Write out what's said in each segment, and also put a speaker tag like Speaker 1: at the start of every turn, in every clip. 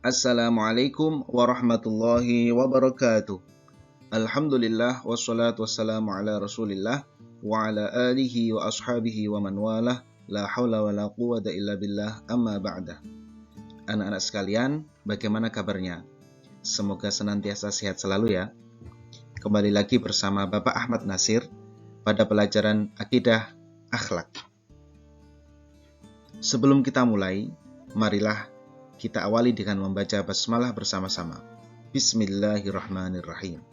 Speaker 1: Assalamualaikum warahmatullahi wabarakatuh. Alhamdulillah wassalatu wassalamu ala rasulillah wa ala alihi wa ashabihi wa man walah. La hawla wa la quwwata illa billah, amma ba'da. Anak-anak sekalian, bagaimana kabarnya? Semoga senantiasa sehat selalu ya. Kembali lagi bersama Bapak Ahmad Nasir pada pelajaran Akidah Akhlak. Sebelum kita mulai, marilah kita awali dengan membaca basmalah bersama-sama. Bismillahirrahmanirrahim.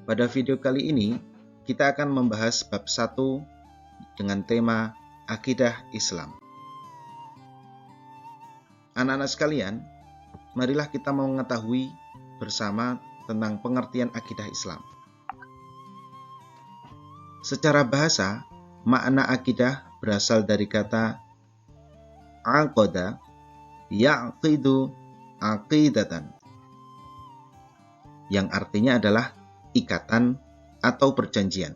Speaker 1: Pada video kali ini, kita akan membahas bab 1 dengan tema Akidah Islam. Anak-anak sekalian, marilah kita mengetahui bersama tentang pengertian akidah Islam. Secara bahasa, makna akidah berasal dari kata aqada, ya'qidu aqidatan, yang artinya adalah ikatan atau perjanjian.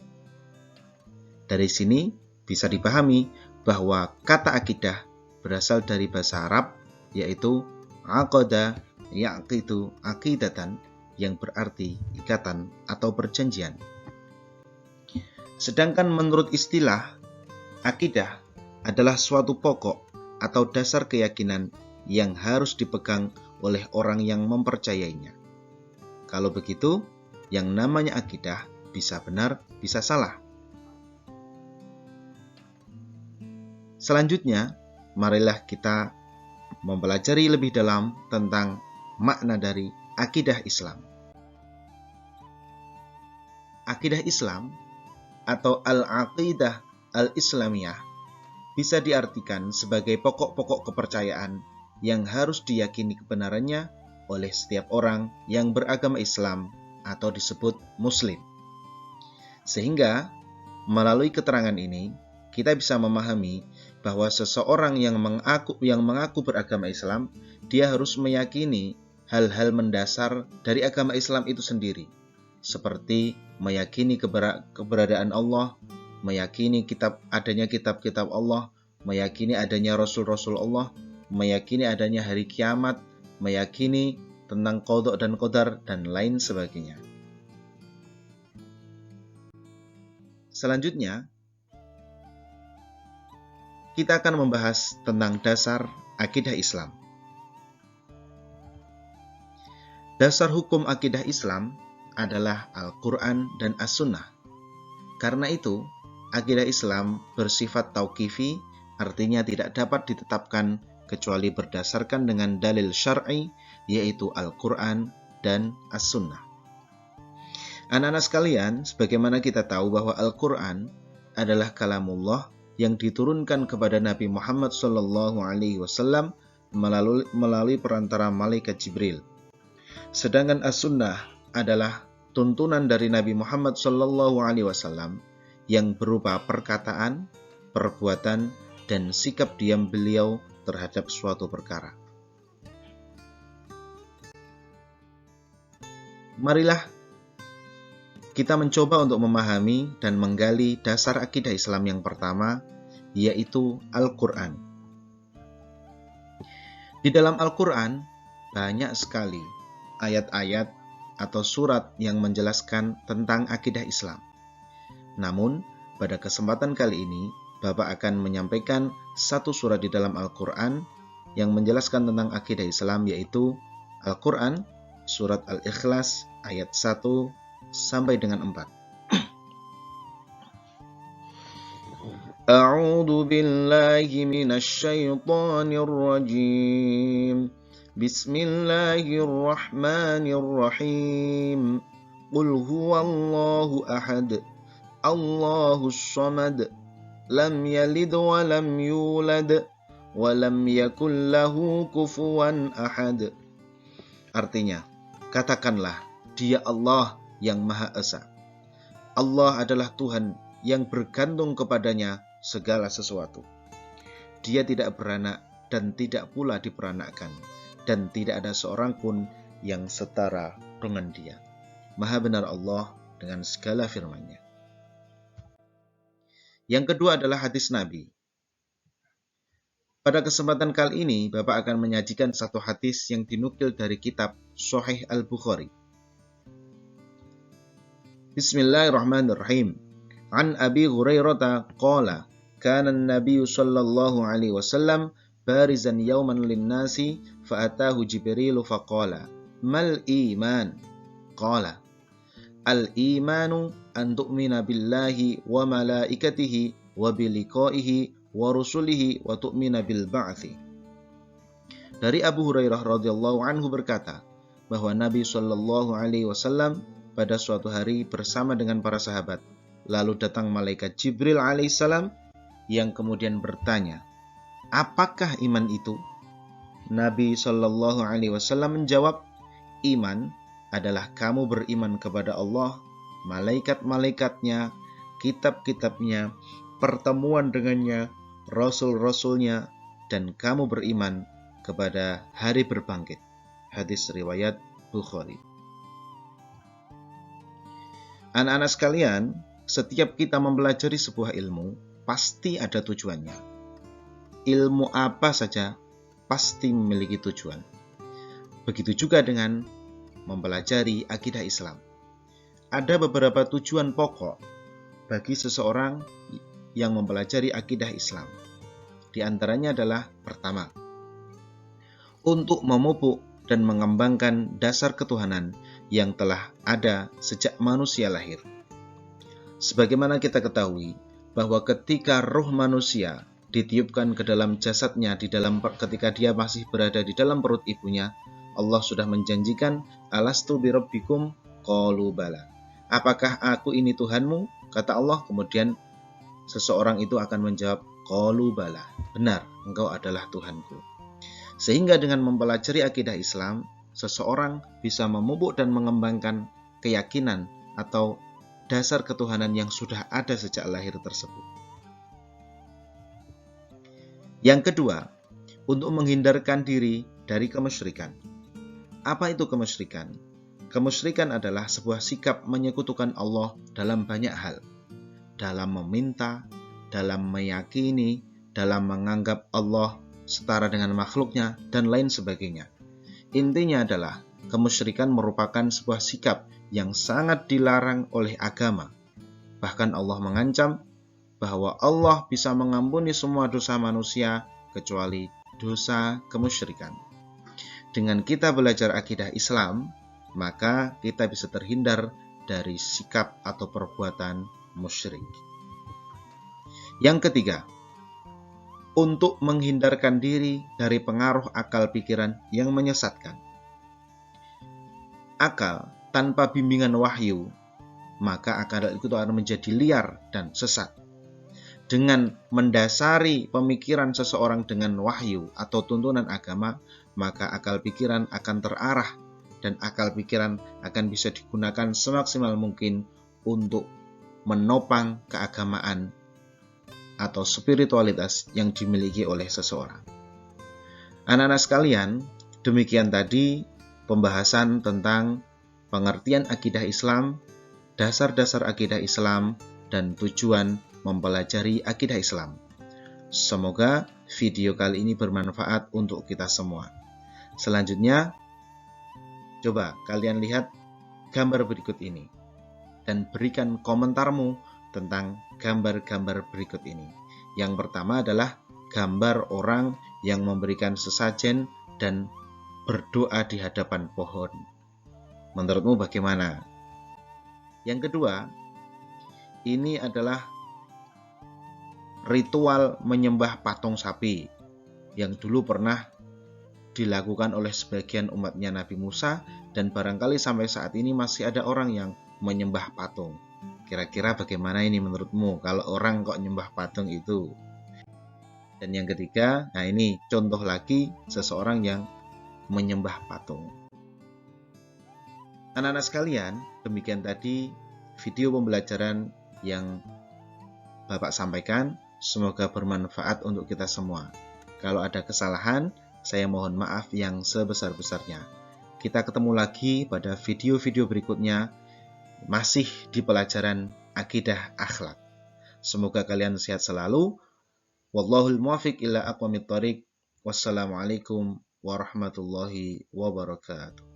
Speaker 1: Dari sini bisa dipahami bahwa kata akidah berasal dari bahasa Arab, yaitu aqada ya'qidu aqidatan, yang berarti ikatan atau perjanjian. Sedangkan menurut istilah, akidah adalah suatu pokok atau dasar keyakinan yang harus dipegang oleh orang yang mempercayainya. Kalau begitu, yang namanya akidah bisa benar, bisa salah. Selanjutnya, marilah kita mempelajari lebih dalam tentang makna dari akidah Islam. Akidah Islam atau al-aqidah al-islamiyah bisa diartikan sebagai pokok-pokok kepercayaan yang harus diyakini kebenarannya oleh setiap orang yang beragama Islam atau disebut Muslim. Sehingga, melalui keterangan ini, kita bisa memahami bahwa seseorang yang mengaku beragama Islam, dia harus meyakini hal-hal mendasar dari agama Islam itu sendiri, seperti meyakini keberadaan Allah, meyakini adanya kitab-kitab Allah, meyakini adanya rasul-rasul Allah, meyakini adanya hari kiamat, meyakini tentang qada dan qadar, dan lain sebagainya. Selanjutnya, kita akan membahas tentang dasar akidah Islam. Dasar hukum akidah Islam adalah Al-Quran dan As-Sunnah. Karena itu, akidah Islam bersifat tauqifi, artinya tidak dapat ditetapkan kecuali berdasarkan dengan dalil syar'i, yaitu Al-Quran dan As-Sunnah. Anak-anak sekalian, sebagaimana kita tahu bahwa Al-Quran adalah kalamullah yang diturunkan kepada Nabi Muhammad SAW melalui perantara malaikat Jibril. Sedangkan As-Sunnah adalah tuntunan dari Nabi Muhammad SAW yang berupa perkataan, perbuatan, dan sikap diam beliau terhadap suatu perkara. Marilah kita mencoba untuk memahami dan menggali dasar akidah Islam yang pertama, yaitu Al-Quran. Di dalam Al-Quran, banyak sekali ayat-ayat atau surat yang menjelaskan tentang akidah Islam. Namun, pada kesempatan kali ini, Bapak akan menyampaikan satu surat di dalam Al-Quran yang menjelaskan tentang akidah Islam, yaitu Al-Quran, surat Al-Ikhlas, ayat 1 sampai dengan 4. A'udzu billahi minasy syaithanir rajim. Bismillahirrahmanirrahim. Qul huwallahu ahad. Allahus samad. Lam yalid wa lam yulad wa lam yakul lahu kufuwan ahad. Artinya, katakanlah, Dia Allah yang Maha Esa. Allah adalah Tuhan yang bergantung kepadanya segala sesuatu. Dia tidak beranak dan tidak pula diperanakkan, dan tidak ada seorang pun yang setara dengan Dia. Maha benar Allah dengan segala firman-Nya. Yang kedua adalah hadis Nabi. Pada kesempatan kali ini, Bapak akan menyajikan satu hadis yang dinukil dari kitab Sahih Al-Bukhari. Bismillahirrahmanirrahim. An Abi Hurairah qala, kana an-nabiy sallallahu alaihi wasallam barizan yawman lin-nasi fa'atahu Jibril faqala, mal iman? Qala, al-imanu an tu'mina billahi wa malaikatihi wa biliqaihi wa rusulihi wa tu'mina bil ba'thi. Dari Abu Hurairah radhiyallahu anhu berkata bahwa Nabi Shallallahu alaihi wasallam pada suatu hari bersama dengan para sahabat, lalu datang malaikat Jibril alaihissalam yang kemudian bertanya, apakah iman itu? Nabi Shallallahu alaihi wasallam menjawab, iman adalah kamu beriman kepada Allah, malaikat-malaikatnya, kitab-kitabnya, pertemuan dengannya, rasul-rasulnya, dan kamu beriman kepada hari berbangkit. Hadis riwayat Bukhari. Anak-anak sekalian, setiap kita mempelajari sebuah ilmu, pasti ada tujuannya. Ilmu apa saja pasti memiliki tujuan. Begitu juga dengan mempelajari akidah Islam. Ada beberapa tujuan pokok bagi seseorang yang mempelajari akidah Islam. Di antaranya adalah pertama, untuk memupuk dan mengembangkan dasar ketuhanan yang telah ada sejak manusia lahir. Sebagaimana kita ketahui bahwa ketika ruh manusia ditiupkan ke dalam jasadnya ketika dia masih berada di dalam perut ibunya, Allah sudah menjanjikan, alastu birabbikum qalu bala. Apakah aku ini Tuhanmu? Kata Allah. Kemudian seseorang itu akan menjawab, qalu bala. Benar, engkau adalah Tuhanku. Sehingga dengan mempelajari akidah Islam, seseorang bisa memupuk dan mengembangkan keyakinan atau dasar ketuhanan yang sudah ada sejak lahir tersebut. Yang kedua, untuk menghindarkan diri dari kemusyrikan. Apa itu kemusyrikan? Kemusyrikan adalah sebuah sikap menyekutukan Allah dalam banyak hal. Dalam meminta, dalam meyakini, dalam menganggap Allah setara dengan makhluknya, dan lain sebagainya. Intinya adalah, kemusyrikan merupakan sebuah sikap yang sangat dilarang oleh agama. Bahkan Allah mengancam bahwa Allah bisa mengampuni semua dosa manusia kecuali dosa kemusyrikan. Dengan kita belajar akidah Islam, maka kita bisa terhindar dari sikap atau perbuatan musyrik. Yang ketiga, untuk menghindarkan diri dari pengaruh akal pikiran yang menyesatkan. Akal tanpa bimbingan wahyu, maka akal itu akan menjadi liar dan sesat. Dengan mendasari pemikiran seseorang dengan wahyu atau tuntunan agama, maka akal pikiran akan terarah dan akal pikiran akan bisa digunakan semaksimal mungkin untuk menopang keagamaan atau spiritualitas yang dimiliki oleh seseorang. Anak-anak sekalian, demikian tadi pembahasan tentang pengertian akidah Islam, dasar-dasar akidah Islam, dan tujuan mempelajari akidah Islam. Semoga video kali ini bermanfaat untuk kita semua. Selanjutnya, coba kalian lihat gambar berikut ini dan berikan komentarmu tentang gambar-gambar berikut ini. Yang pertama adalah gambar orang yang memberikan sesajen dan berdoa di hadapan pohon. Menurutmu bagaimana? Yang kedua, ini adalah ritual menyembah patung sapi yang dulu pernah dilakukan oleh sebagian umatnya Nabi Musa, dan barangkali sampai saat ini masih ada orang yang menyembah patung. Kira-kira bagaimana ini menurutmu kalau orang kok nyembah patung itu? Dan yang ketiga, nah ini contoh lagi seseorang yang menyembah patung. Anak-anak sekalian, demikian tadi video pembelajaran yang Bapak sampaikan. Semoga bermanfaat untuk kita semua. Kalau ada kesalahan, saya mohon maaf yang sebesar-besarnya. Kita ketemu lagi pada video-video berikutnya, masih di pelajaran akidah akhlak. Semoga kalian sehat selalu. Wallahul muwaffiq ila aqwamit thoriq. Wassalamualaikum warahmatullahi wabarakatuh.